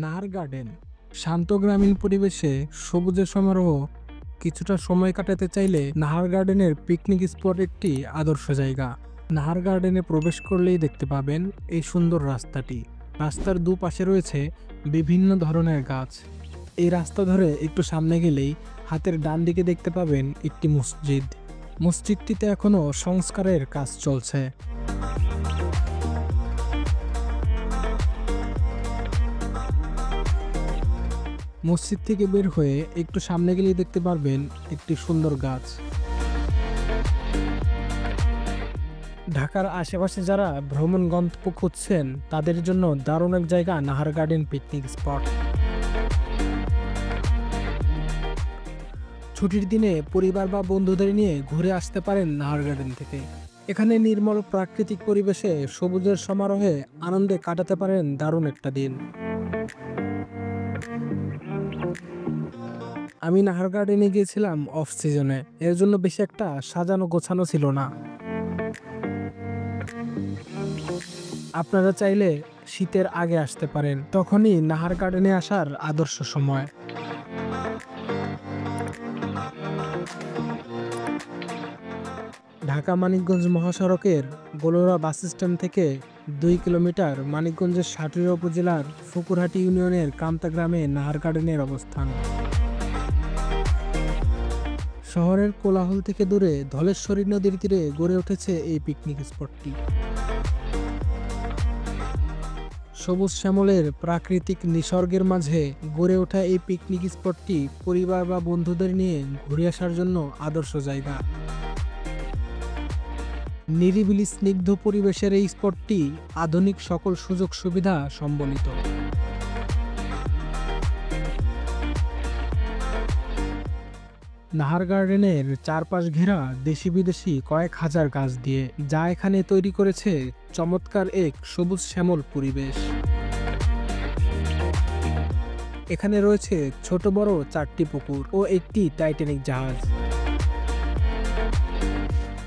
Nahar garden শান্ত গ্রামীণ পরিবেশে সবুজের সমারোহ কিছুটা সময় কাটাতে চাইলে নাহার গার্ডেনের পিকনিক স্পট একটি আদর্শ জায়গা। নাহার গার্ডেনে প্রবেশ করলেই দেখতে পাবেন এই সুন্দর রাস্তাটি। রাস্তার দুপাশে রয়েছে বিভিন্ন ধরনের গাছ। এই রাস্তা ধরে একটু সামনে গেলেই হাতের ডান দিকে দেখতে পাবেন একটি মসজিদ। মসজিদটিতে এখনো সংস্কারের কাজ চলছে। মসজিদ থেকে বের হয়ে একটু সামনে গেলেই দেখতে পারবেন একটি সুন্দর গাছ। ঢাকার আশেপাশে যারা ভ্রমণ গন্তব্য খুঁজছেন তাদের জন্য দারুণ এক জায়গা নাহার গার্ডেন পিকনিক স্পট। ছুটির দিনে পরিবার বা বন্ধুদের নিয়ে ঘুরে আসতে পারেন নাহার গার্ডেন থেকে। এখানে নির্মল প্রাকৃতিক পরিবেশে সবুজের সমারোহে আনন্দে কাটাতে পারেন দারুণ একটা দিন। আমি নাহার গার্ডেনে গিয়েছিলাম অফ সিজনে, এর জন্য বেশি একটা সাজানো গোছানো ছিল না। আপনারা চাইলে শীতের আগে আসতে পারেন, তখনই নাহার গার্ডেনে আসার আদর্শ সময়। ঢাকা মানিকগঞ্জ মহাসড়কের গোলরা বাস স্ট্যান্ড থেকে 2 কিলোমিটার মানিকগঞ্জের সাটুরিয়া উপজেলার ফুকুরহাটি ইউনিয়নের কামতা গ্রামে নাহার গার্ডেনের অবস্থান। শহরের কোলাহল থেকে দূরে ধলেশ্বরী নদীর তীরে গড়ে উঠেছে এই পিকনিক স্পটটি। সবুজ শ্যামলের প্রাকৃতিক নিসর্গের মাঝে গড়ে ওঠা এই পিকনিক স্পটটি পরিবার বা বন্ধুদের নিয়ে ঘুরে আসার জন্য আদর্শ জায়গা। নিরিবিলি স্নিগ্ধ পরিবেশের এই স্পটটি আধুনিক সকল সুযোগ সুবিধা সম্বলিত। নাহার গার্ডেনের চারপাশ ঘেরা দেশি বিদেশি কয়েক হাজার গাছ দিয়ে, যা এখানে তৈরি করেছে চমৎকার এক সবুজ শ্যামল পরিবেশ। এখানে রয়েছে ছোট বড় 4টি পুকুর ও একটি টাইটানিক জাহাজ।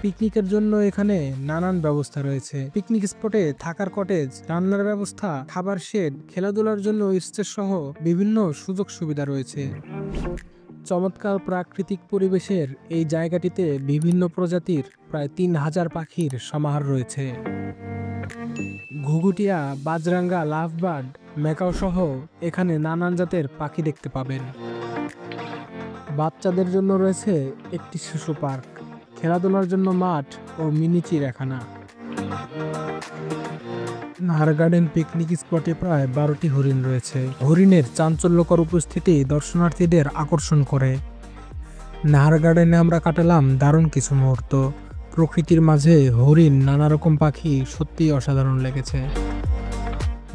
পিকনিকের জন্য এখানে নানান ব্যবস্থা রয়েছে। পিকনিক স্পটে থাকার কটেজ, রান্নার ব্যবস্থা, খাবার শেড, খেলাধুলার জন্য স্টেজ সহ বিভিন্ন সুযোগ সুবিধা রয়েছে। চমৎকার প্রাকৃতিক পরিবেশের এই জায়গাটিতে বিভিন্ন প্রজাতির প্রায় 3000 পাখির সমাহার রয়েছে। ঘুঘুটিয়া, বাজরাঙ্গা, লাভবার্ড, ম্যাকাও সহ এখানে নানান জাতের পাখি দেখতে পাবেন। বাচ্চাদের জন্য রয়েছে একটি শিশু পার্ক, খেলাধুলার জন্য মাঠ ও মিনি চিড়িয়াখানা। নাহার গার্ডেন পিকনিক স্পটে প্রায় 12টি হরিণ রয়েছে। হরিণের চাঞ্চল্যকর উপস্থিতি দর্শনার্থীদের আকর্ষণ করে। নাহার গার্ডেনে আমরা কাটালাম দারুণ কিছু মুহূর্ত। প্রকৃতির মাঝে হরিণ, নানা রকম পাখি সত্যিই অসাধারণ লেগেছে।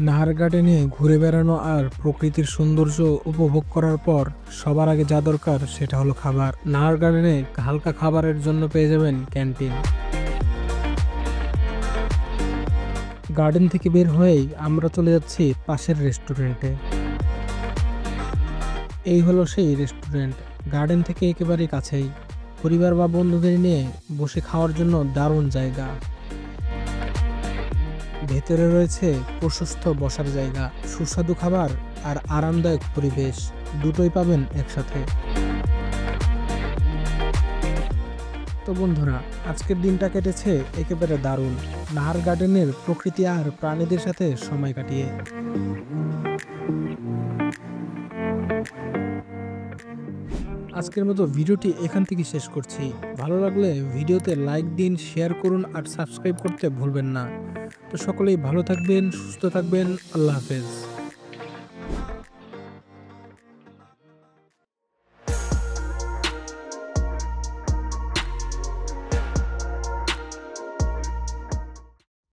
নাহার গার্ডেনে ঘুরে বেড়ানো আর প্রকৃতির সৌন্দর্য উপভোগ করার পর সবার আগে যা দরকার সেটা হলো খাবার। নাহার গার্ডেনে হালকা খাবারের জন্য পেয়ে যাবেন ক্যান্টিন। গার্ডেন থেকে বের হয়েই আমরা চলে যাচ্ছি পাশের রেস্টুরেন্টে। এই হলো সেই রেস্টুরেন্ট, গার্ডেন থেকে একেবারে কাছেই। পরিবার বা বন্ধুদের নিয়ে বসে খাওয়ার জন্য দারুণ জায়গা। ভেতরে রয়েছে প্রশস্ত বসার জায়গা, সুস্বাদু খাবার আর আরামদায়ক পরিবেশ, দুটোই পাবেন একসাথে। তো বন্ধুরা, আজকের দিনটা কেটেছে একেবারে দারুণ নাহার গার্ডেনের প্রকৃতি আর প্রাণীদের সাথে সময় কাটিয়ে। আজকের মতো ভিডিওটি এখান থেকে শেষ করছি। ভালো লাগলে ভিডিওতে লাইক দিন, শেয়ার করুন আর সাবস্ক্রাইব করতে ভুলবেন না। তো সকলেই ভালো থাকবেন, সুস্থ থাকবেন। আল্লাহ হাফেজ।